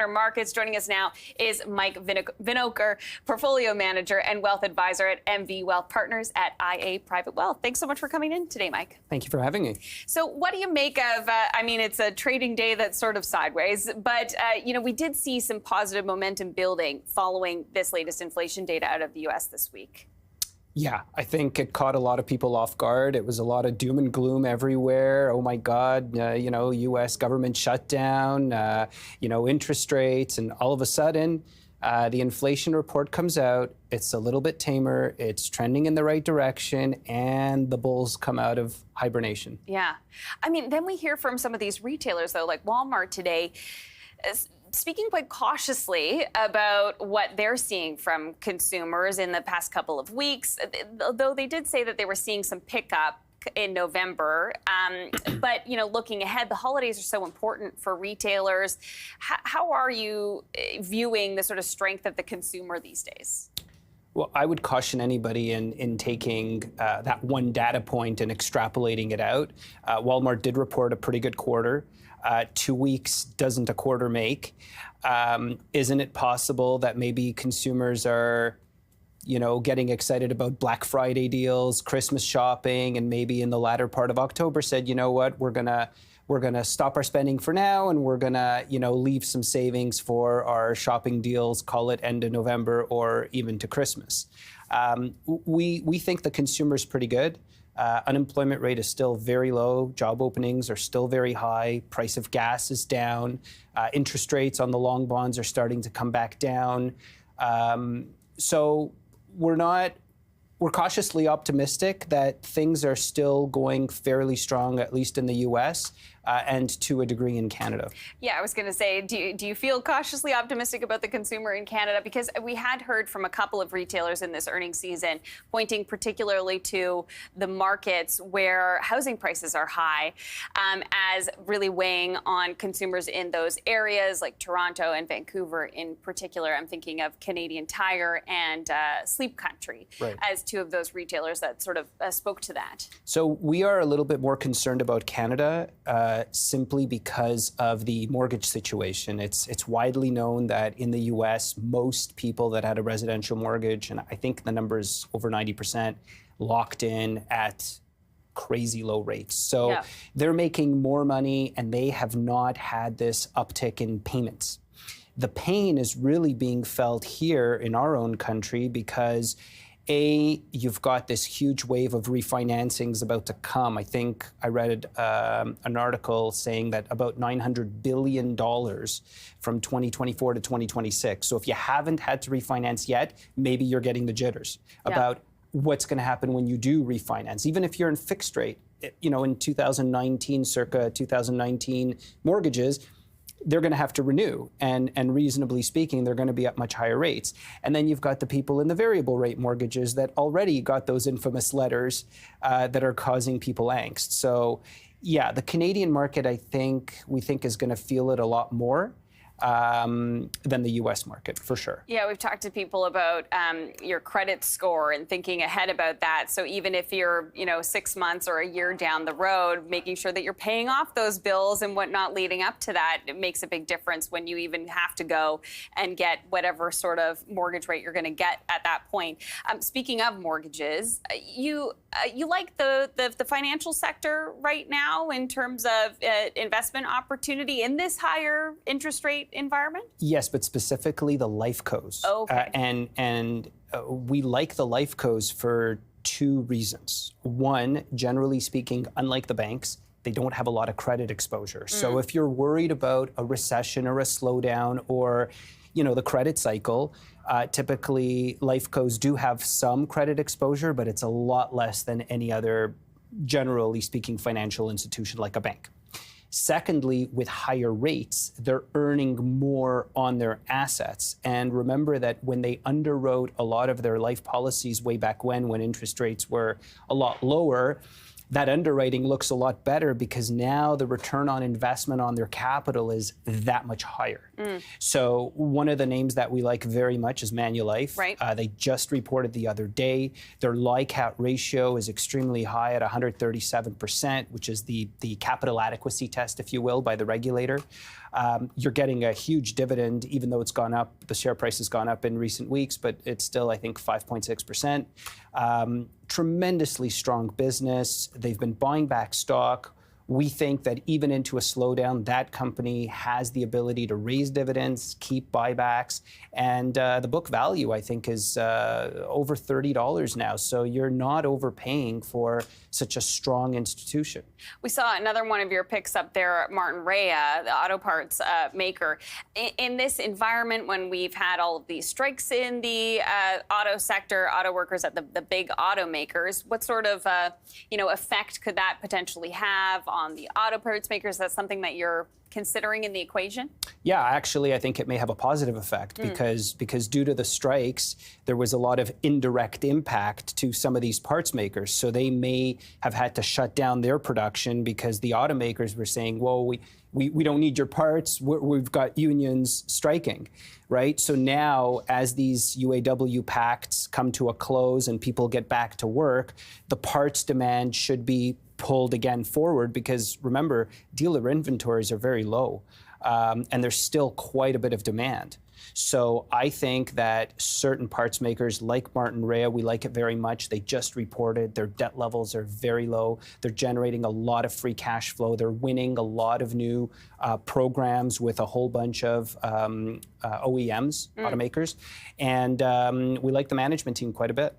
Markets. Joining us now is Mike Vinokur, Portfolio Manager and Wealth Advisor at MV Wealth Partners at IA Private Wealth. Thanks so much for coming in today, Mike. Thank you for having me. So what do you make of, it's a trading day that's sort of sideways, but, we did see some positive momentum building following this latest inflation data out of the U.S. this week. Yeah, I think it caught a lot of people off guard. It was a lot of doom and gloom everywhere. Oh my God, U.S. government shutdown, interest rates, and all of a sudden, the inflation report comes out. It's a little bit tamer. It's trending in the right direction, and the bulls come out of hibernation. Yeah, then we hear from some of these retailers, though, like Walmart today, speaking quite cautiously about what they're seeing from consumers in the past couple of weeks, though they did say that they were seeing some pickup in November. But, looking ahead, the holidays are so important for retailers. How are you viewing the sort of strength of the consumer these days? Well, I would caution anybody in taking that one data point and extrapolating it out. Walmart did report a pretty good quarter. 2 weeks doesn't a quarter make. Isn't it possible that maybe consumers are, getting excited about Black Friday deals, Christmas shopping, and maybe in the latter part of October said, you know what, we're gonna stop our spending for now, and we're gonna, leave some savings for our shopping deals, call it end of November or even to Christmas. We think the consumer's pretty good. Unemployment rate is still very low. Job openings are still very high. Price of gas is down. Interest rates on the long bonds are starting to come back down. So we're cautiously optimistic that things are still going fairly strong, at least in the U.S. And to a degree in Canada. Yeah, I was going to say, do you feel cautiously optimistic about the consumer in Canada? Because we had heard from a couple of retailers in this earnings season, pointing particularly to the markets where housing prices are high, as really weighing on consumers in those areas like Toronto and Vancouver in particular. I'm thinking of Canadian Tire and Sleep Country as two of those retailers that sort of spoke to that. So we are a little bit more concerned about Canada, simply because of the mortgage situation. It's widely known that in the U.S., most people that had a residential mortgage, and I think the number is over 90%, locked in at crazy low rates. So they're making more money, and they have not had this uptick in payments. The pain is really being felt here in our own country because you've got this huge wave of refinancings about to come. I think I read an article saying that about $900 billion from 2024 to 2026. So if you haven't had to refinance yet, maybe you're getting the jitters about what's going to happen when you do refinance. Even if you're in fixed rate, in 2019, circa 2019 mortgages, they're going to have to renew. And reasonably speaking, they're going to be at much higher rates. And then you've got the people in the variable rate mortgages that already got those infamous letters that are causing people angst. So, yeah, the Canadian market, we think is going to feel it a lot more than the U.S. market, for sure. Yeah, we've talked to people about your credit score and thinking ahead about that. So even if you're, 6 months or a year down the road, making sure that you're paying off those bills and whatnot leading up to that, it makes a big difference when you even have to go and get whatever sort of mortgage rate you're going to get at that point. Speaking of mortgages, you like the financial sector right now in terms of investment opportunity in this higher interest rate environment? Yes, but specifically the Lifecos. Okay. And we like the Lifecos for two reasons. One, generally speaking, unlike the banks, they don't have a lot of credit exposure. So if you're worried about a recession or a slowdown or, the credit cycle, typically Lifecos do have some credit exposure, but it's a lot less than any other, generally speaking, financial institution like a bank. Secondly, with higher rates, they're earning more on their assets. And remember that when they underwrote a lot of their life policies way back when interest rates were a lot lower, that underwriting looks a lot better because now the return on investment on their capital is that much higher. So one of the names that we like very much is Manulife. Right. They just reported the other day. Their LICAT ratio is extremely high at 137%, which is the capital adequacy test, if you will, by the regulator. You're getting a huge dividend, even though it's gone up. The share price has gone up in recent weeks, but it's still, I think, 5.6%. Tremendously strong business. They've been buying back stock. We think that even into a slowdown, that company has the ability to raise dividends, keep buybacks, and the book value, I think, is over $30 now. So you're not overpaying for such a strong institution. We saw another one of your picks up there, Martinrea, the auto parts maker. In this environment, when we've had all of these strikes in the auto sector, auto workers at the big automakers, what sort of effect could that potentially have on the auto parts makers? That's something that you're considering in the equation? Yeah, actually, I think it may have a positive effect because due to the strikes, there was a lot of indirect impact to some of these parts makers. So they may have had to shut down their production because the automakers were saying, well, we don't need your parts. We've got unions striking, right? So now, as these UAW pacts come to a close and people get back to work, the parts demand should be pulled again forward because, remember, dealer inventories are very low and there's still quite a bit of demand. So I think that certain parts makers like Martinrea, we like it very much. They just reported their debt levels are very low. They're generating a lot of free cash flow. They're winning a lot of new programs with a whole bunch of OEMs, automakers. And we like the management team quite a bit.